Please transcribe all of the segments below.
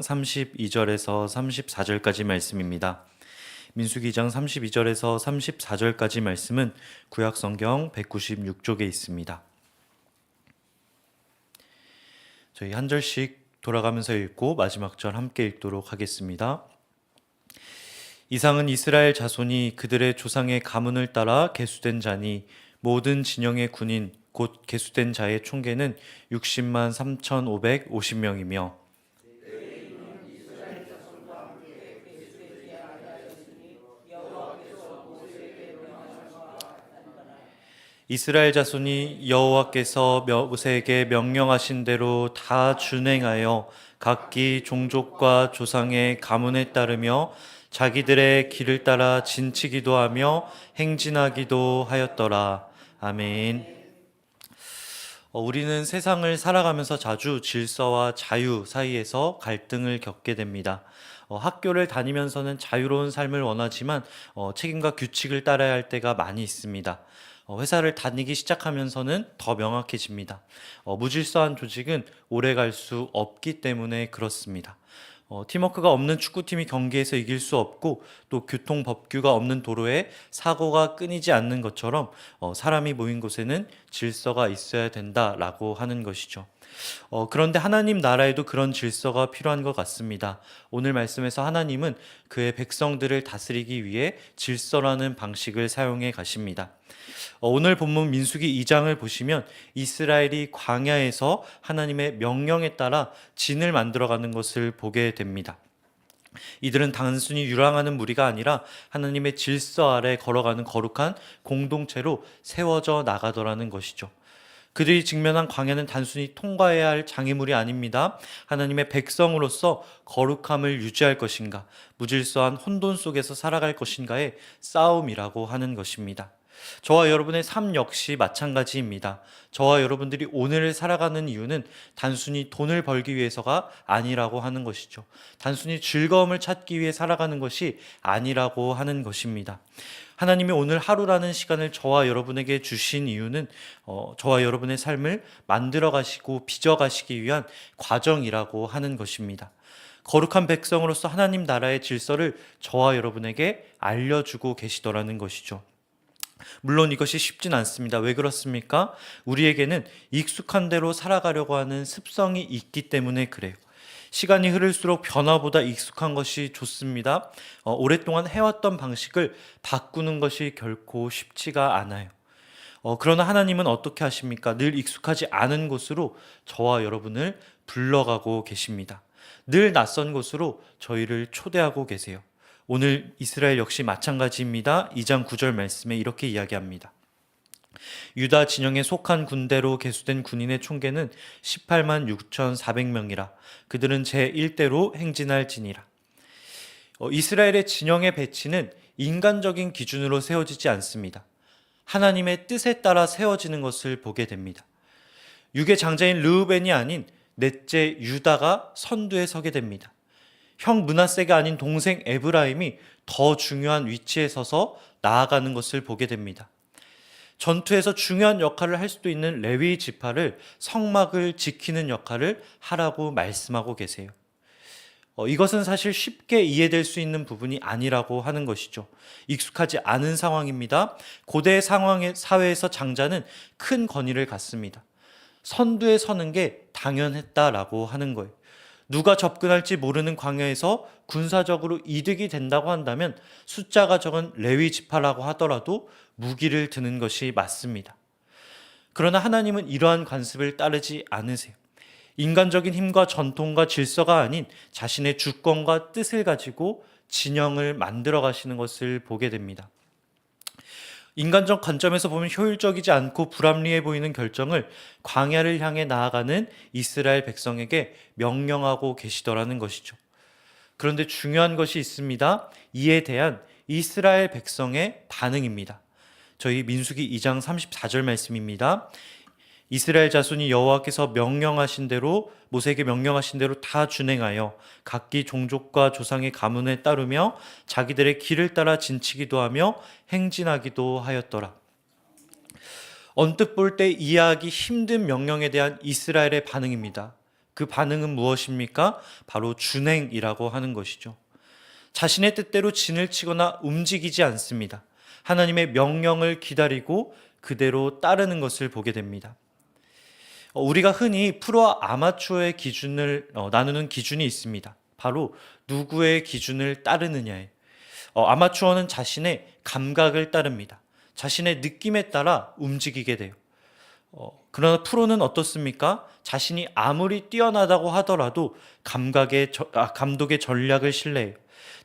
32절에서 34절까지 말씀입니다. 민수기 2장 32절에서 34절까지 말씀은 구약성경 196쪽에 있습니다. 저희 한 절씩 돌아가면서 읽고 마지막 절 함께 읽도록 하겠습니다. 이상은 이스라엘 자손이 그들의 조상의 가문을 따라 계수된 자니 모든 진영의 군인 곧 계수된 자의 총계는 60만 3,550명이며 이스라엘 자손이 여호와께서 모세에게 명령하신 대로 다 준행하여 각기 종족과 조상의 가문에 따르며 자기들의 길을 따라 진치기도 하며 행진하기도 하였더라. 아멘. 우리는 세상을 살아가면서 자주 질서와 자유 사이에서 갈등을 겪게 됩니다. 학교를 다니면서는 자유로운 삶을 원하지만 책임과 규칙을 따라야 할 때가 많이 있습니다. 회사를 다니기 시작하면서는 더 명확해집니다. 무질서한 조직은 오래 갈 수 없기 때문에 그렇습니다. 팀워크가 없는 축구팀이 경기에서 이길 수 없고 또 교통 법규가 없는 도로에 사고가 끊이지 않는 것처럼 사람이 모인 곳에는 질서가 있어야 된다라고 하는 것이죠. 그런데 하나님 나라에도 그런 질서가 필요한 것 같습니다. 오늘 말씀에서 하나님은 그의 백성들을 다스리기 위해 질서라는 방식을 사용해 가십니다. 오늘 본문 민수기 2장을 보시면 이스라엘이 광야에서 하나님의 명령에 따라 진을 만들어가는 것을 보게 됩니다. 이들은 단순히 유랑하는 무리가 아니라 하나님의 질서 아래 걸어가는 거룩한 공동체로 세워져 나가더라는 것이죠. 그들이 직면한 광야는 단순히 통과해야 할 장애물이 아닙니다. 하나님의 백성으로서 거룩함을 유지할 것인가, 무질서한 혼돈 속에서 살아갈 것인가의 싸움이라고 하는 것입니다. 저와 여러분의 삶 역시 마찬가지입니다. 저와 여러분들이 오늘을 살아가는 이유는 단순히 돈을 벌기 위해서가 아니라고 하는 것이죠. 단순히 즐거움을 찾기 위해 살아가는 것이 아니라고 하는 것입니다. 하나님이 오늘 하루라는 시간을 저와 여러분에게 주신 이유는 저와 여러분의 삶을 만들어 가시고 빚어 가시기 위한 과정이라고 하는 것입니다. 거룩한 백성으로서 하나님 나라의 질서를 저와 여러분에게 알려주고 계시더라는 것이죠. 물론 이것이 쉽진 않습니다. 왜 그렇습니까? 우리에게는 익숙한 대로 살아가려고 하는 습성이 있기 때문에 그래요. 시간이 흐를수록 변화보다 익숙한 것이 좋습니다. 오랫동안 해왔던 방식을 바꾸는 것이 결코 쉽지가 않아요. 그러나 하나님은 어떻게 하십니까? 늘 익숙하지 않은 곳으로 저와 여러분을 불러가고 계십니다. 늘 낯선 곳으로 저희를 초대하고 계세요. 오늘 이스라엘 역시 마찬가지입니다. 2장 9절 말씀에 이렇게 이야기합니다. 유다 진영에 속한 군대로 계수된 군인의 총계는 18만 6,400명이라 그들은 제1대로 행진할 지니라. 이스라엘의 진영의 배치는 인간적인 기준으로 세워지지 않습니다. 하나님의 뜻에 따라 세워지는 것을 보게 됩니다. 육의 장자인 르우벤이 아닌 넷째 유다가 선두에 서게 됩니다. 형 므낫세가 아닌 동생 에브라임이 더 중요한 위치에 서서 나아가는 것을 보게 됩니다. 전투에서 중요한 역할을 할 수도 있는 레위 지파를 성막을 지키는 역할을 하라고 말씀하고 계세요. 이것은 사실 쉽게 이해될 수 있는 부분이 아니라고 하는 것이죠. 익숙하지 않은 상황입니다. 고대 사회에서 장자는 큰 권위를 갖습니다. 선두에 서는 게 당연했다라고 하는 거예요. 누가 접근할지 모르는 광야에서 군사적으로 이득이 된다고 한다면 숫자가 적은 레위 지파라고 하더라도 무기를 드는 것이 맞습니다. 그러나 하나님은 이러한 관습을 따르지 않으세요. 인간적인 힘과 전통과 질서가 아닌 자신의 주권과 뜻을 가지고 진영을 만들어 가시는 것을 보게 됩니다. 인간적 관점에서 보면 효율적이지 않고 불합리해 보이는 결정을 광야를 향해 나아가는 이스라엘 백성에게 명령하고 계시더라는 것이죠. 그런데 중요한 것이 있습니다. 이에 대한 이스라엘 백성의 반응입니다. 저희 민수기 2장 34절 말씀입니다. 이스라엘 자손이 여호와께서 명령하신 대로 모세에게 명령하신 대로 다 준행하여 각기 종족과 조상의 가문에 따르며 자기들의 길을 따라 진치기도 하며 행진하기도 하였더라. 언뜻 볼 때 이해하기 힘든 명령에 대한 이스라엘의 반응입니다. 그 반응은 무엇입니까? 바로 준행이라고 하는 것이죠. 자신의 뜻대로 진을 치거나 움직이지 않습니다. 하나님의 명령을 기다리고 그대로 따르는 것을 보게 됩니다. 우리가 흔히 프로와 아마추어의 기준을 나누는 기준이 있습니다. 바로 누구의 기준을 따르느냐에. 아마추어는 자신의 감각을 따릅니다. 자신의 느낌에 따라 움직이게 돼요. 그러나 프로는 어떻습니까? 자신이 아무리 뛰어나다고 하더라도 감독의 전략을 신뢰해요.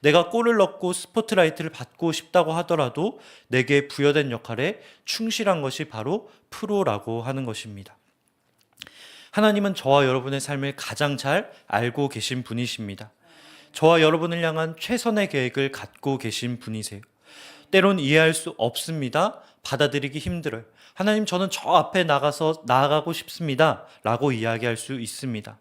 내가 골을 넣고 스포트라이트를 받고 싶다고 하더라도 내게 부여된 역할에 충실한 것이 바로 프로라고 하는 것입니다. 하나님은 저와 여러분의 삶을 가장 잘 알고 계신 분이십니다. 저와 여러분을 향한 최선의 계획을 갖고 계신 분이세요. 때론 이해할 수 없습니다. 받아들이기 힘들어요. 하나님, 저는 저 앞에 나아가고 싶습니다. 라고 이야기할 수 있습니다.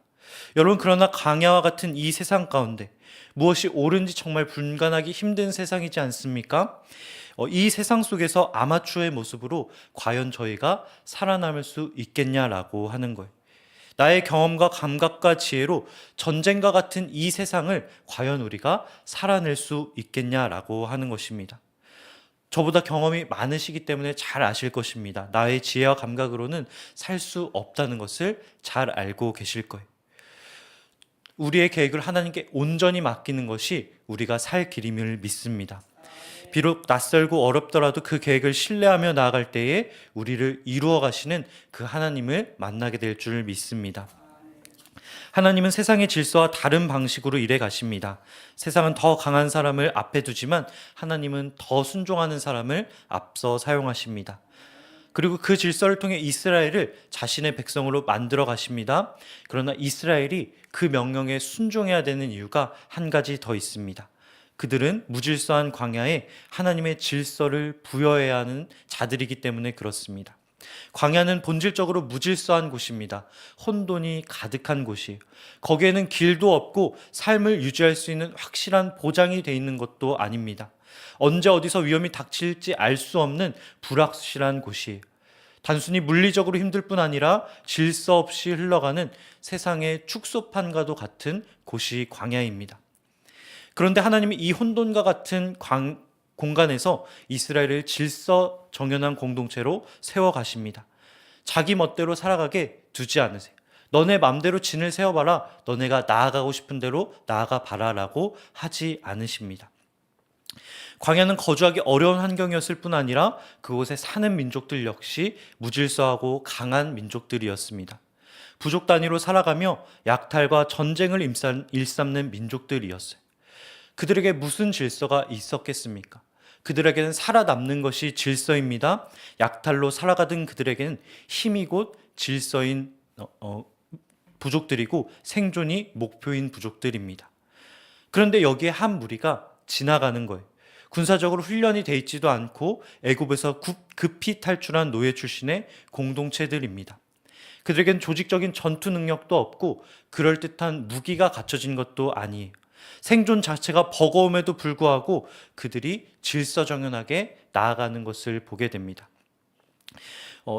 여러분, 그러나 광야와 같은 이 세상 가운데 무엇이 옳은지 정말 분간하기 힘든 세상이지 않습니까? 이 세상 속에서 아마추어의 모습으로 과연 저희가 살아남을 수 있겠냐라고 하는 거예요. 나의 경험과 감각과 지혜로 전쟁과 같은 이 세상을 과연 우리가 살아낼 수 있겠냐라고 하는 것입니다. 저보다 경험이 많으시기 때문에 잘 아실 것입니다. 나의 지혜와 감각으로는 살 수 없다는 것을 잘 알고 계실 거예요. 우리의 계획을 하나님께 온전히 맡기는 것이 우리가 살 길임을 믿습니다. 비록 낯설고 어렵더라도 그 계획을 신뢰하며 나아갈 때에 우리를 이루어 가시는 그 하나님을 만나게 될 줄 믿습니다. 하나님은 세상의 질서와 다른 방식으로 일해 가십니다. 세상은 더 강한 사람을 앞에 두지만 하나님은 더 순종하는 사람을 앞서 사용하십니다. 그리고 그 질서를 통해 이스라엘을 자신의 백성으로 만들어 가십니다. 그러나 이스라엘이 그 명령에 순종해야 되는 이유가 한 가지 더 있습니다. 그들은 무질서한 광야에 하나님의 질서를 부여해야 하는 자들이기 때문에 그렇습니다. 광야는 본질적으로 무질서한 곳입니다. 혼돈이 가득한 곳이에요. 거기에는 길도 없고 삶을 유지할 수 있는 확실한 보장이 돼 있는 것도 아닙니다. 언제 어디서 위험이 닥칠지 알 수 없는 불확실한 곳이에요. 단순히 물리적으로 힘들 뿐 아니라 질서 없이 흘러가는 세상의 축소판과도 같은 곳이 광야입니다. 그런데 하나님이 이 혼돈과 같은 공간에서 이스라엘을 질서 정연한 공동체로 세워가십니다. 자기 멋대로 살아가게 두지 않으세요. 너네 맘대로 진을 세워봐라. 너네가 나아가고 싶은 대로 나아가 봐라라고 하지 않으십니다. 광야는 거주하기 어려운 환경이었을 뿐 아니라 그곳에 사는 민족들 역시 무질서하고 강한 민족들이었습니다. 부족 단위로 살아가며 약탈과 전쟁을 일삼는 민족들이었어요. 그들에게 무슨 질서가 있었겠습니까? 그들에게는 살아남는 것이 질서입니다. 약탈로 살아가던 그들에게는 힘이 곧 질서인 부족들이고 생존이 목표인 부족들입니다. 그런데 여기에 한 무리가 지나가는 거예요. 군사적으로 훈련이 돼 있지도 않고 애굽에서 급히 탈출한 노예 출신의 공동체들입니다. 그들에겐 조직적인 전투 능력도 없고 그럴듯한 무기가 갖춰진 것도 아니에요. 생존 자체가 버거움에도 불구하고 그들이 질서정연하게 나아가는 것을 보게 됩니다.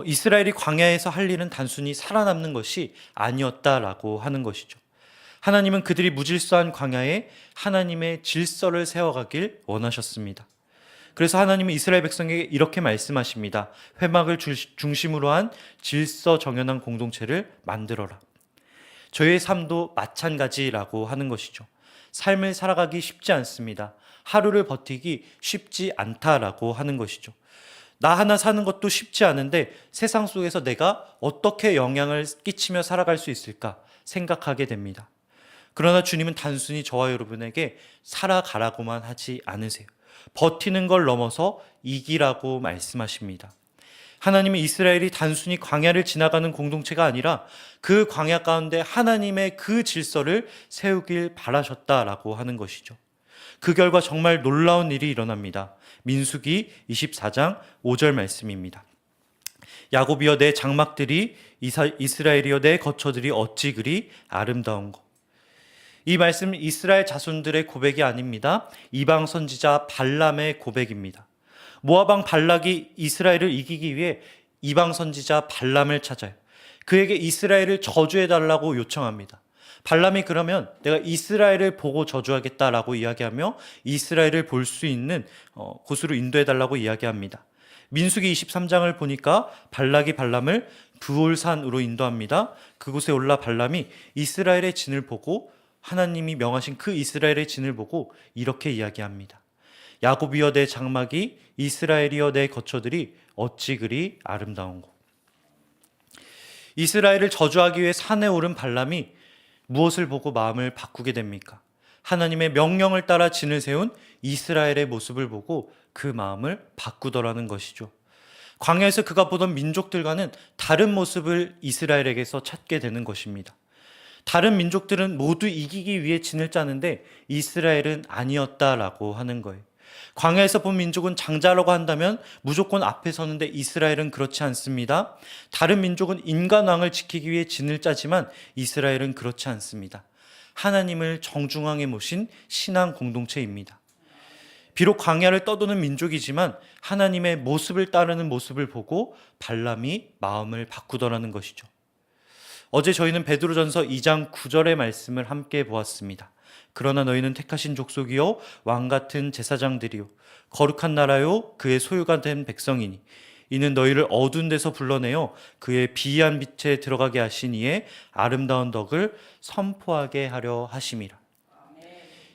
이스라엘이 광야에서 할 일은 단순히 살아남는 것이 아니었다라고 하는 것이죠. 하나님은 그들이 무질서한 광야에 하나님의 질서를 세워가길 원하셨습니다. 그래서 하나님은 이스라엘 백성에게 이렇게 말씀하십니다. 회막을 중심으로 한 질서정연한 공동체를 만들어라. 저희의 삶도 마찬가지라고 하는 것이죠. 삶을 살아가기 쉽지 않습니다. 하루를 버티기 쉽지 않다라고 하는 것이죠. 나 하나 사는 것도 쉽지 않은데 세상 속에서 내가 어떻게 영향을 끼치며 살아갈 수 있을까 생각하게 됩니다. 그러나 주님은 단순히 저와 여러분에게 살아가라고만 하지 않으세요. 버티는 걸 넘어서 이기라고 말씀하십니다. 하나님은 이스라엘이 단순히 광야를 지나가는 공동체가 아니라 그 광야 가운데 하나님의 그 질서를 세우길 바라셨다라고 하는 것이죠. 그 결과 정말 놀라운 일이 일어납니다. 민수기 24장 5절 말씀입니다. 야곱이여 내 장막들이 이스라엘이여 내 거처들이 어찌 그리 아름다운고. 이 말씀은 이스라엘 자손들의 고백이 아닙니다. 이방 선지자 발람의 고백입니다. 모압 왕 발락이 이스라엘을 이기기 위해 이방 선지자 발람을 찾아요. 그에게 이스라엘을 저주해달라고 요청합니다. 발람이 그러면 내가 이스라엘을 보고 저주하겠다라고 이야기하며 이스라엘을 볼 수 있는 곳으로 인도해달라고 이야기합니다. 민수기 23장을 보니까 발락이 발람을 브올산으로 인도합니다. 그곳에 올라 발람이 이스라엘의 진을 보고 하나님이 명하신 그 이스라엘의 진을 보고 이렇게 이야기합니다. 야곱이여 내 장막이, 이스라엘이여 내 거처들이 어찌 그리 아름다운고. 이스라엘을 저주하기 위해 산에 오른 발람이 무엇을 보고 마음을 바꾸게 됩니까? 하나님의 명령을 따라 진을 세운 이스라엘의 모습을 보고 그 마음을 바꾸더라는 것이죠. 광야에서 그가 보던 민족들과는 다른 모습을 이스라엘에게서 찾게 되는 것입니다. 다른 민족들은 모두 이기기 위해 진을 짜는데 이스라엘은 아니었다라고 하는 거예요. 광야에서 본 민족은 장자라고 한다면 무조건 앞에 서는데 이스라엘은 그렇지 않습니다. 다른 민족은 인간왕을 지키기 위해 진을 짜지만 이스라엘은 그렇지 않습니다. 하나님을 정중앙에 모신 신앙 공동체입니다. 비록 광야를 떠도는 민족이지만 하나님의 모습을 따르는 모습을 보고 발람이 마음을 바꾸더라는 것이죠. 어제 저희는 베드로전서 2장 9절의 말씀을 함께 보았습니다. 그러나 너희는 택하신 족속이요 왕같은 제사장들이요 거룩한 나라요 그의 소유가 된 백성이니 이는 너희를 어두운 데서 불러내어 그의 비한 빛에 들어가게 하신 이의 아름다운 덕을 선포하게 하려 하심이라.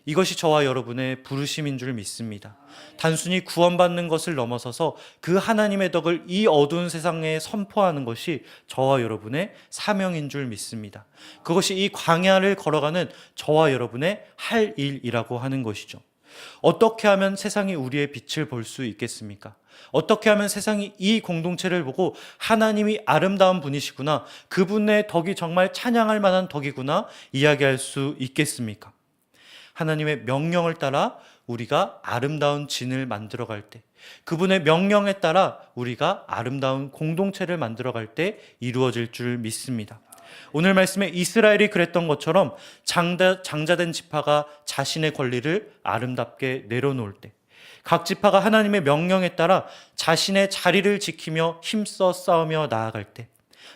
이것이 저와 여러분의 부르심인 줄 믿습니다. 단순히 구원받는 것을 넘어서서 그 하나님의 덕을 이 어두운 세상에 선포하는 것이 저와 여러분의 사명인 줄 믿습니다. 그것이 이 광야를 걸어가는 저와 여러분의 할 일이라고 하는 것이죠. 어떻게 하면 세상이 우리의 빛을 볼 수 있겠습니까? 어떻게 하면 세상이 이 공동체를 보고 하나님이 아름다운 분이시구나, 그분의 덕이 정말 찬양할 만한 덕이구나 이야기할 수 있겠습니까? 하나님의 명령을 따라 우리가 아름다운 진을 만들어갈 때, 그분의 명령에 따라 우리가 아름다운 공동체를 만들어갈 때 이루어질 줄 믿습니다. 오늘 말씀에 이스라엘이 그랬던 것처럼 장자된 지파가 자신의 권리를 아름답게 내려놓을 때, 각 지파가 하나님의 명령에 따라 자신의 자리를 지키며 힘써 싸우며 나아갈 때,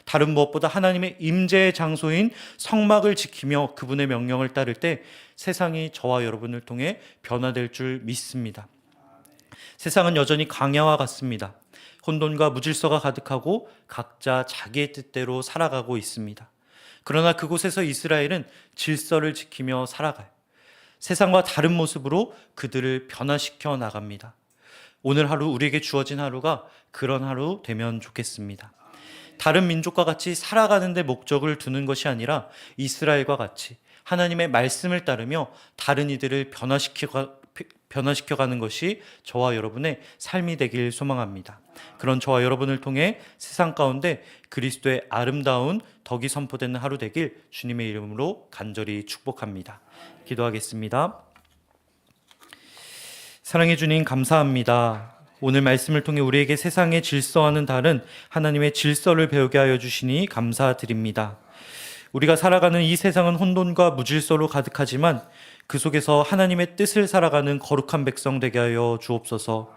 다른 무엇보다 하나님의 임재의 장소인 성막을 지키며 그분의 명령을 따를 때 세상이 저와 여러분을 통해 변화될 줄 믿습니다. 세상은 여전히 광야와 같습니다. 혼돈과 무질서가 가득하고 각자 자기의 뜻대로 살아가고 있습니다. 그러나 그곳에서 이스라엘은 질서를 지키며 살아가요. 세상과 다른 모습으로 그들을 변화시켜 나갑니다. 오늘 하루 우리에게 주어진 하루가 그런 하루 되면 좋겠습니다. 다른 민족과 같이 살아가는 데 목적을 두는 것이 아니라 이스라엘과 같이 하나님의 말씀을 따르며 다른 이들을 변화시켜가는 것이 저와 여러분의 삶이 되길 소망합니다. 그런 저와 여러분을 통해 세상 가운데 그리스도의 아름다운 덕이 선포되는 하루 되길 주님의 이름으로 간절히 축복합니다. 기도하겠습니다. 사랑해 주님, 감사합니다. 오늘 말씀을 통해 우리에게 세상의 질서와는 다른 하나님의 질서를 배우게 하여 주시니 감사드립니다. 우리가 살아가는 이 세상은 혼돈과 무질서로 가득하지만 그 속에서 하나님의 뜻을 살아가는 거룩한 백성 되게 하여 주옵소서.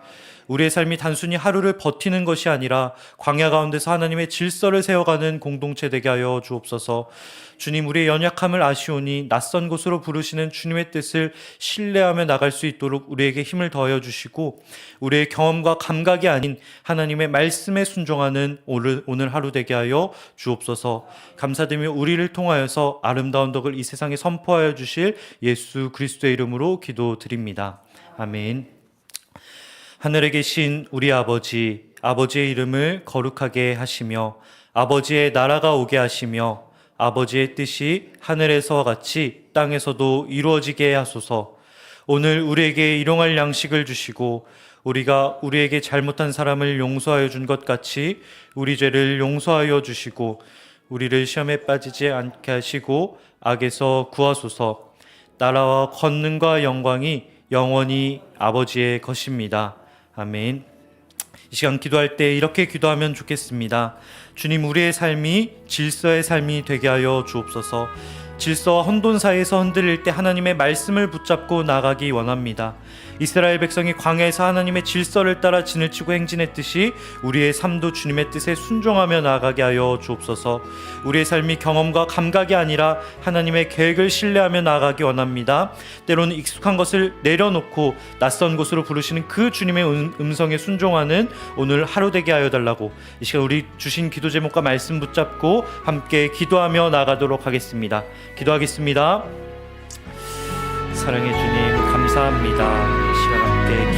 우리의 삶이 단순히 하루를 버티는 것이 아니라 광야 가운데서 하나님의 질서를 세워가는 공동체 되게 하여 주옵소서. 주님, 우리의 연약함을 아시오니 낯선 곳으로 부르시는 주님의 뜻을 신뢰하며 나갈 수 있도록 우리에게 힘을 더하여 주시고, 우리의 경험과 감각이 아닌 하나님의 말씀에 순종하는 오늘 하루 되게 하여 주옵소서. 감사드리며 우리를 통하여서 아름다운 덕을 이 세상에 선포하여 주실 예수 그리스도의 이름으로 기도드립니다. 아멘. 하늘에 계신 우리 아버지, 아버지의 이름을 거룩하게 하시며 아버지의 나라가 오게 하시며 아버지의 뜻이 하늘에서와 같이 땅에서도 이루어지게 하소서. 오늘 우리에게 일용할 양식을 주시고 우리가 우리에게 잘못한 사람을 용서하여 준 것 같이 우리 죄를 용서하여 주시고 우리를 시험에 빠지지 않게 하시고 악에서 구하소서. 나라와 권능과 영광이 영원히 아버지의 것입니다. 아멘. 이 시간 기도할 때 이렇게 기도하면 좋겠습니다. 주님, 우리의 삶이 질서의 삶이 되게 하여 주옵소서. 질서와 혼돈 사이에서 흔들릴 때 하나님의 말씀을 붙잡고 나가기 원합니다. 이스라엘 백성이 광야에서 하나님의 질서를 따라 진을 치고 행진했듯이 우리의 삶도 주님의 뜻에 순종하며 나아가게 하여 주옵소서. 우리의 삶이 경험과 감각이 아니라 하나님의 계획을 신뢰하며 나아가기 원합니다. 때로는 익숙한 것을 내려놓고 낯선 곳으로 부르시는 그 주님의 음성에 순종하는 오늘 하루 되게 하여 달라고 이 시간 우리 주신 기도 제목과 말씀 붙잡고 함께 기도하며 나아가도록 하겠습니다. 기도하겠습니다. 사랑의 주님, 감사합니다. 이 시간 함께